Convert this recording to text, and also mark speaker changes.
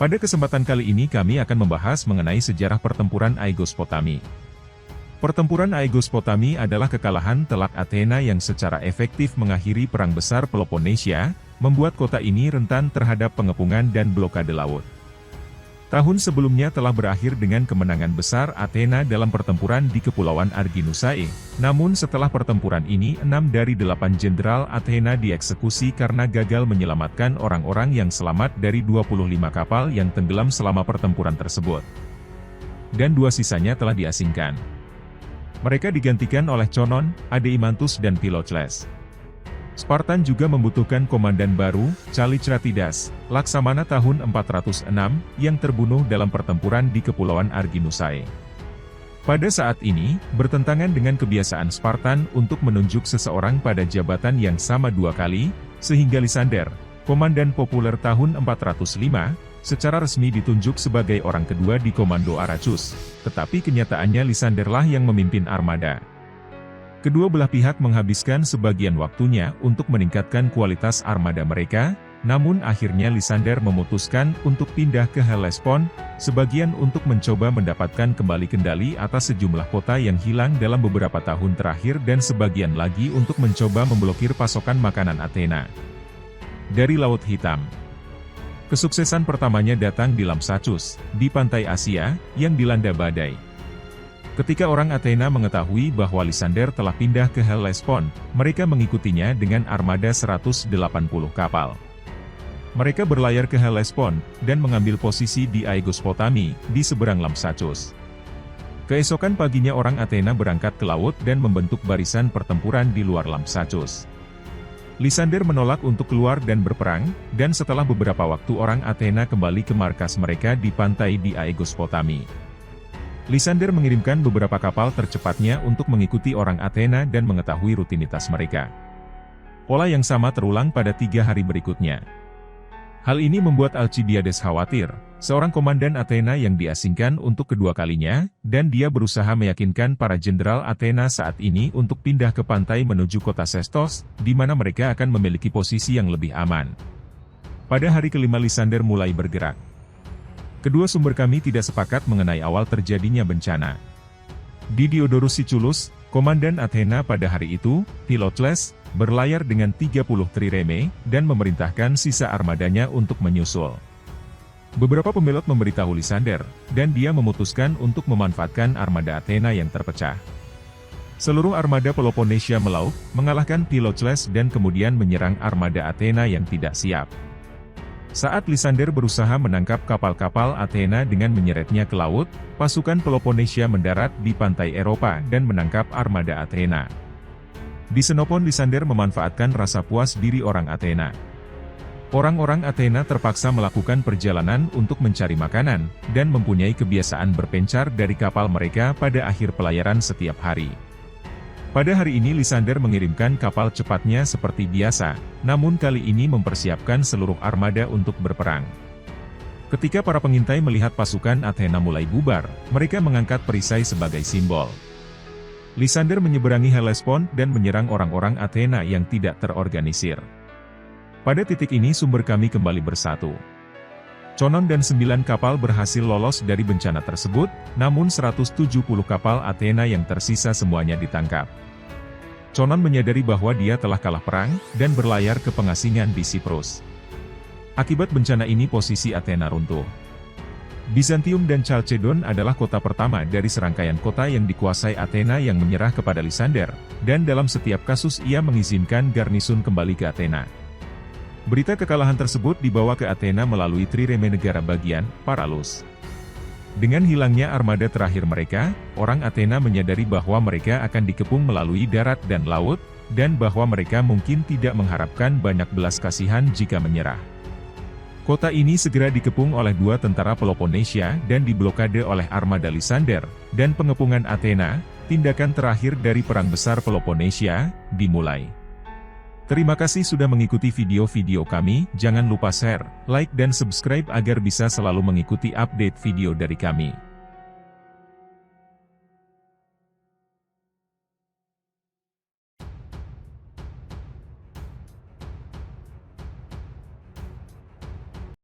Speaker 1: Pada kesempatan kali ini kami akan membahas mengenai sejarah pertempuran Aigos Potami. Pertempuran Aigos Potami adalah kekalahan telak Athena yang secara efektif mengakhiri Perang Besar Peloponnesia, membuat kota ini rentan terhadap pengepungan dan blokade laut. Tahun sebelumnya telah berakhir dengan kemenangan besar Athena dalam pertempuran di Kepulauan Arginusae, namun setelah pertempuran ini 6 dari 8 jenderal Athena dieksekusi karena gagal menyelamatkan orang-orang yang selamat dari 25 kapal yang tenggelam selama pertempuran tersebut. Dan 2 sisanya telah diasingkan. Mereka digantikan oleh Conon, Adeimantus dan Philocles. Spartan juga membutuhkan komandan baru, Callicratidas, Laksamana tahun 406, yang terbunuh dalam pertempuran di Kepulauan Arginusae. Pada saat ini, bertentangan dengan kebiasaan Spartan untuk menunjuk seseorang pada jabatan yang sama 2 kali, sehingga Lysander, komandan populer tahun 405, secara resmi ditunjuk sebagai orang kedua di Komando Arachus, tetapi kenyataannya Lysanderlah yang memimpin armada. Kedua belah pihak menghabiskan sebagian waktunya untuk meningkatkan kualitas armada mereka, namun akhirnya Lysander memutuskan untuk pindah ke Hellespont, sebagian untuk mencoba mendapatkan kembali kendali atas sejumlah kota yang hilang dalam beberapa tahun terakhir dan sebagian lagi untuk mencoba memblokir pasokan makanan Athena dari Laut Hitam. Kesuksesan pertamanya datang di Lampsacus, di pantai Asia, yang dilanda badai. Ketika orang Athena mengetahui bahwa Lysander telah pindah ke Hellespont, mereka mengikutinya dengan armada 180 kapal. Mereka berlayar ke Hellespont, dan mengambil posisi di Aigos Potami, di seberang Lampsacus. Keesokan paginya orang Athena berangkat ke laut dan membentuk barisan pertempuran di luar Lampsacus. Lysander menolak untuk keluar dan berperang, dan setelah beberapa waktu orang Athena kembali ke markas mereka di pantai di Aigos Potami. Lysander mengirimkan beberapa kapal tercepatnya untuk mengikuti orang Athena dan mengetahui rutinitas mereka. Pola yang sama terulang pada 3 hari berikutnya. Hal ini membuat Alcibiades khawatir, seorang komandan Athena yang diasingkan untuk kedua kalinya, dan dia berusaha meyakinkan para jenderal Athena saat ini untuk pindah ke pantai menuju kota Sestos, di mana mereka akan memiliki posisi yang lebih aman. Pada hari kelima Lysander mulai bergerak. Kedua sumber kami tidak sepakat mengenai awal terjadinya bencana. Di Diodorus Siculus, komandan Athena pada hari itu, Philocles, berlayar dengan 30 trireme, dan memerintahkan sisa armadanya untuk menyusul. Beberapa pembelot memberitahu Lysander, dan dia memutuskan untuk memanfaatkan armada Athena yang terpecah. Seluruh armada Peloponnesia melaut, mengalahkan Philocles dan kemudian menyerang armada Athena yang tidak siap. Saat Lysander berusaha menangkap kapal-kapal Athena dengan menyeretnya ke laut, pasukan Peloponnesia mendarat di pantai Eropa dan menangkap armada Athena. Di Xenopon Lysander memanfaatkan rasa puas diri orang Athena. Orang-orang Athena terpaksa melakukan perjalanan untuk mencari makanan, dan mempunyai kebiasaan berpencar dari kapal mereka pada akhir pelayaran setiap hari. Pada hari ini Lysander mengirimkan kapal cepatnya seperti biasa, namun kali ini mempersiapkan seluruh armada untuk berperang. Ketika para pengintai melihat pasukan Athena mulai bubar, mereka mengangkat perisai sebagai simbol. Lysander menyeberangi Hellespont dan menyerang orang-orang Athena yang tidak terorganisir. Pada titik ini sumber kami kembali bersatu. Conon dan 9 kapal berhasil lolos dari bencana tersebut, namun 170 kapal Athena yang tersisa semuanya ditangkap. Conon menyadari bahwa dia telah kalah perang, dan berlayar ke pengasingan di Siprus. Akibat bencana ini posisi Athena runtuh. Bizantium dan Chalcedon adalah kota pertama dari serangkaian kota yang dikuasai Athena yang menyerah kepada Lysander, dan dalam setiap kasus ia mengizinkan garnisun kembali ke Athena. Berita kekalahan tersebut dibawa ke Athena melalui trireme negara bagian, Paralus. Dengan hilangnya armada terakhir mereka, orang Athena menyadari bahwa mereka akan dikepung melalui darat dan laut, dan bahwa mereka mungkin tidak mengharapkan banyak belas kasihan jika menyerah. Kota ini segera dikepung oleh 2 tentara Peloponnesia dan diblokade oleh armada Lysander, dan pengepungan Athena, tindakan terakhir dari Perang Besar Peloponnesia, dimulai. Terima kasih sudah mengikuti video-video kami, jangan lupa share, like dan subscribe agar bisa selalu mengikuti update video dari kami.